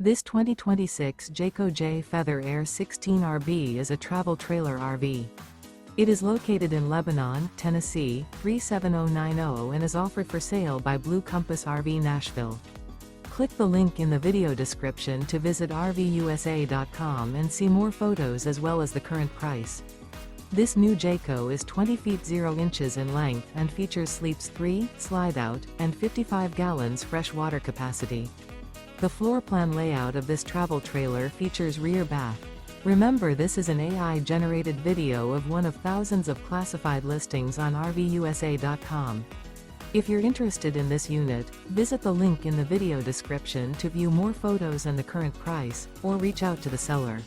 This 2026 Jayco Jay Feather Air 16RB is a travel trailer RV. It is located in Lebanon, Tennessee, 37090 and is offered for sale by Blue Compass RV Nashville. Click the link in the video description to visit RVUSA.com and see more photos as well as the current price. This new Jayco is 20 feet 0 inches in length and features sleeps 3, slide-out, and 55 gallons fresh water capacity. The floor plan layout of this travel trailer features rear bath. Remember, this is an AI-generated video of one of thousands of classified listings on RVUSA.com. If you're interested in this unit, visit the link in the video description to view more photos and the current price, or reach out to the seller.